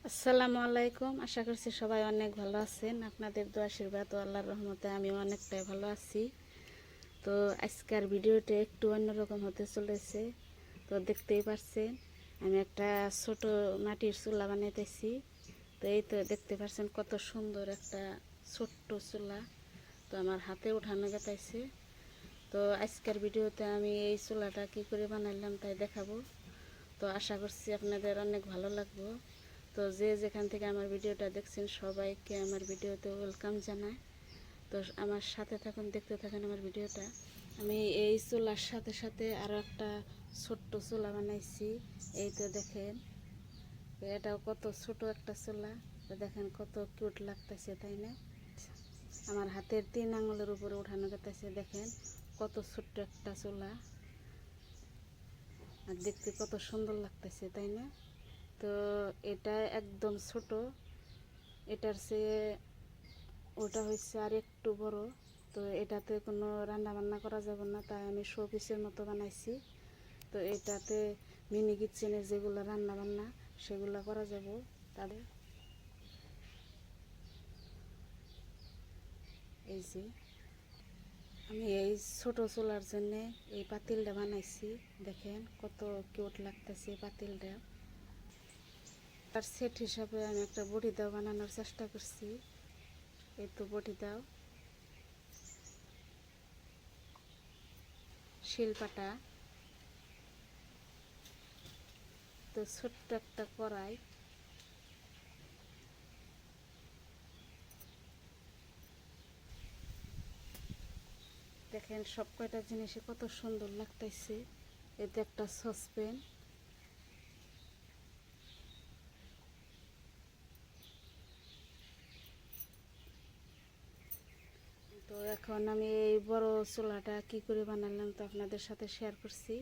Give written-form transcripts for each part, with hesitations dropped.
আসসালামু আলাইকুম। আশা করছি সবাই অনেক ভালো আছেন। আপনাদের দোয়া আশীর্বাদ ও আল্লাহর রহমতে আমি অনেকটাই ভালো আছি। তো আজকের ভিডিওটা একটু অন্যরকম হতে চলেছে। তো দেখতেই পাচ্ছেন আমি একটা ছোট মাটির চুলা বানাইতেছি। তো এই তো দেখতে পাচ্ছেন কত সুন্দর একটা ছোট্ট চুলা। তো আমার হাতে উঠানো গেতাইছে। তো আজকের ভিডিওতে আমি এই চুলাটা কি করে বানাইলাম তাই দেখাবো। তো আশা করছি আপনাদের অনেক ভালো লাগবে। তো যে যেখান থেকে আমার ভিডিওটা দেখছেন সবাইকে আমার ভিডিওতে ওয়েলকাম জানাই। তো আমার সাথে থাকুন, দেখতে থাকুন আমার ভিডিওটা। আমি এই চুলার সাথে সাথে আরও একটা ছোট্ট চুলা বানাইছি। এই তো দেখেন, এটাও কত ছোট একটা চুলা। তো দেখেন কত কিউট লাগতেছে, তাই না? আমার হাতের 3 আঙুলের উপরে উঠানো গেতেছে। দেখেন কত ছোট্ট একটা চুলা, আর দেখতে কত সুন্দর লাগতেছে, তাই না? তো এটা একদম ছোট, এটার চেয়ে ওটা হচ্ছে আর একটু বড়। তো এটাতে কোনো রান্না বান্না করা যাবে না, তাই আমি শো পিসের মতো বানাইছি। তো এটাতে মিনি কিচেনে যেগুলো রান্না বান্না সেগুলো করা যাব। তাদের এই যে আমি এই ছোট চুলার জন্য এই পাতিলটা বানাইছি। দেখেন কত কিউট লাগতেছে পাতিলটা। তার সেট হিসাবে আমি একটা বড়ি দাও বানানোর চেষ্টা করছি। এই তো বড়ি দাও, শিলপাটা, তো ছোট্ট একটা কড়াই, দেখেন সব কয়টা জিনিসে কত সুন্দর লাগতেছে। এতে একটা সসপ্যান, তো এখন আমি এই বড় চুলাটা কি করে বানালাম তো আপনাদের সাথে শেয়ার করছি।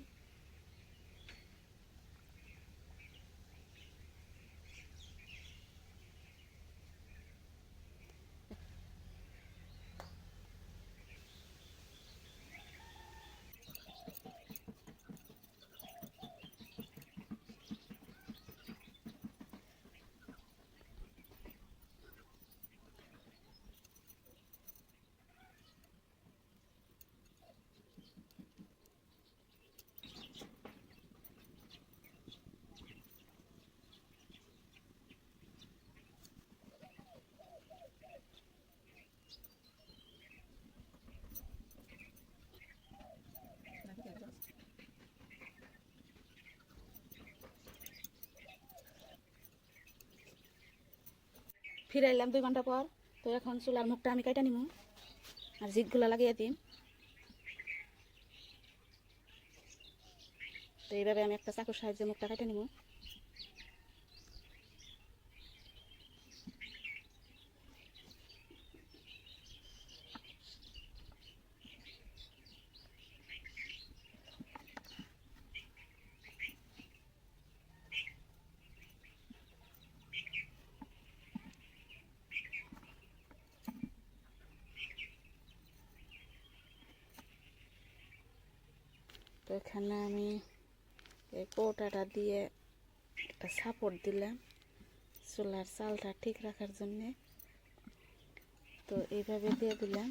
ফিরাইলাম 2 ঘন্টা পর। তো এখন চুলার মুখটা আমি কাটা নিব আর জিটগুলো লাগিয়ে দিই। তো এইভাবে আমি একটা চাকুর সাহায্যে মুখটা কাটে নিব। তো এখানে আমি এই কৌটাটা দিয়ে একটা সাপোর্ট দিলাম চুলার চালটা ঠিক রাখার জন্যে। তো এইভাবে দিয়ে দিলাম।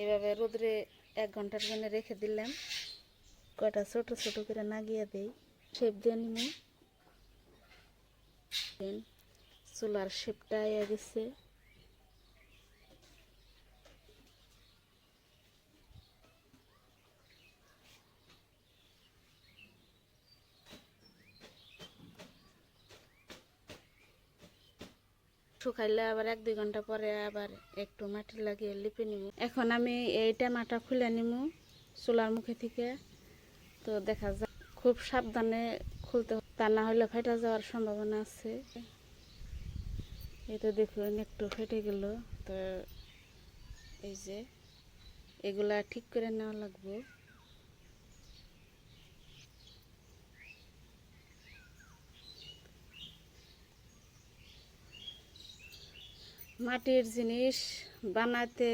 এইভাবে রোদ্রে 1 ঘন্টার জন্য রেখে দিলাম। কয়টা ছোট ছোট করে নাগিয়ে দেই, শেপ দিয়ে নিব। চুলার শেপটা আইয়া গেছে। শুকাইলে আবার 1-2 ঘন্টা পরে আবার একটু মাটি লাগিয়ে লিপে নিব। এখন আমি এই টেমাটা খুলে নিব চুলার মুখে থেকে। তো দেখা যায় খুব সাবধানে খুলতে, তা না হলে ফেটে যাওয়ার সম্ভাবনা আছে। এই তো দেখুন একটু ফেটে গেল। তো এই যে এগুলা ঠিক করে নেওয়া লাগবে। মাটির জিনিস বানাতে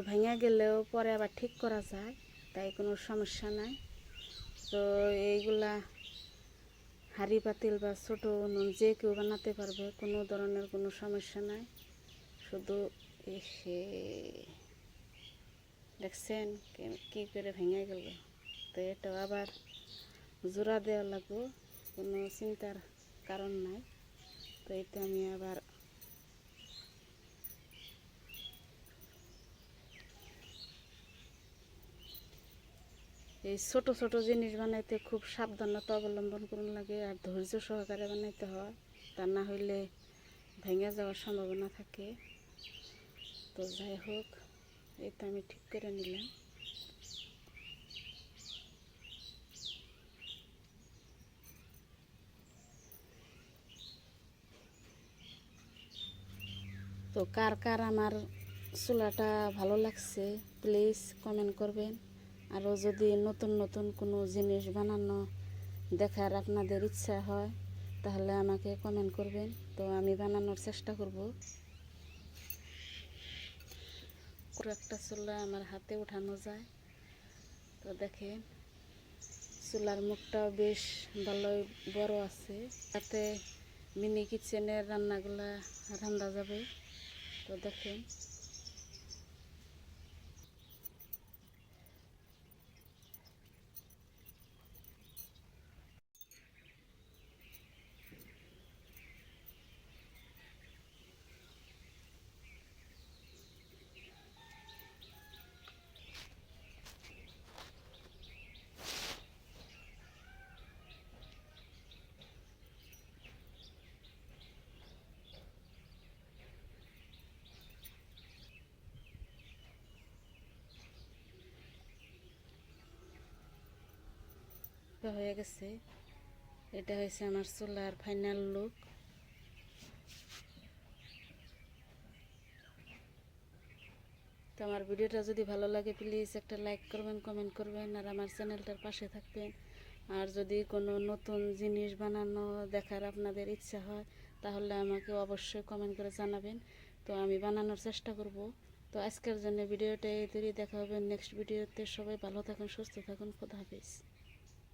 ভেঙে গেলেও পরে আবার ঠিক করা যায়, তাই কোনো সমস্যা নাই। তো এইগুলা হাঁড়ি পাতিল বা ছোটো উনুন যে কেউ বানাতে পারবে, কোনো ধরনের কোনো সমস্যা নাই। শুধু এসে দেখছেন কী করে ভেঙে গেল। তো এটা আবার জোড়া দেওয়া লাগবে, কোনো চিন্তার কারণ নাই। তো এটা আমি আবার এই ছোট ছোট জিনিস বানাইতে খুব সাবধানতা অবলম্বন করুন লাগে, আর ধৈর্য সহকারে বানাইতে হয়, তা না হইলে ভেঙে যাওয়ার সম্ভাবনা থাকে। তো যাই হোক, এটা আমি ঠিক করে নিলাম। তো কার কার আমার চুলাটা ভালো লাগছে প্লিজ কমেন্ট করবেন। আরও যদি নতুন নতুন কোনো জিনিস বানানো দেখার আপনাদের ইচ্ছা হয় তাহলে আমাকে কমেন্ট করবেন, তো আমি বানানোর চেষ্টা করব। একটা চুলা আমার হাতে উঠানো যায়। তো দেখেন চুলার মুখটাও বেশ ভালোই বড় আছে, তাতে মিনি কিচেনের রান্নাগুলা রান্না যাবে। তো দেখেন হয়ে গেছে। এটা হয়েছে আমার চুলার ফাইনাল লুক। তো আমার ভিডিওটা যদি ভালো লাগে প্লিজ একটা লাইক করবেন, কমেন্ট করবেন, আর আমার চ্যানেলটার পাশে থাকবেন। আর যদি কোনো নতুন জিনিস বানানো দেখার আপনাদের ইচ্ছা হয় তাহলে আমাকে অবশ্যই কমেন্ট করে জানাবেন, তো আমি বানানোর চেষ্টা করব। তো আজকের জন্য ভিডিওটা এই তৈরি, দেখা হবে নেক্সট ভিডিওতে। সবাই ভালো থাকুন, সুস্থ থাকুন, খোদা হাফেজ।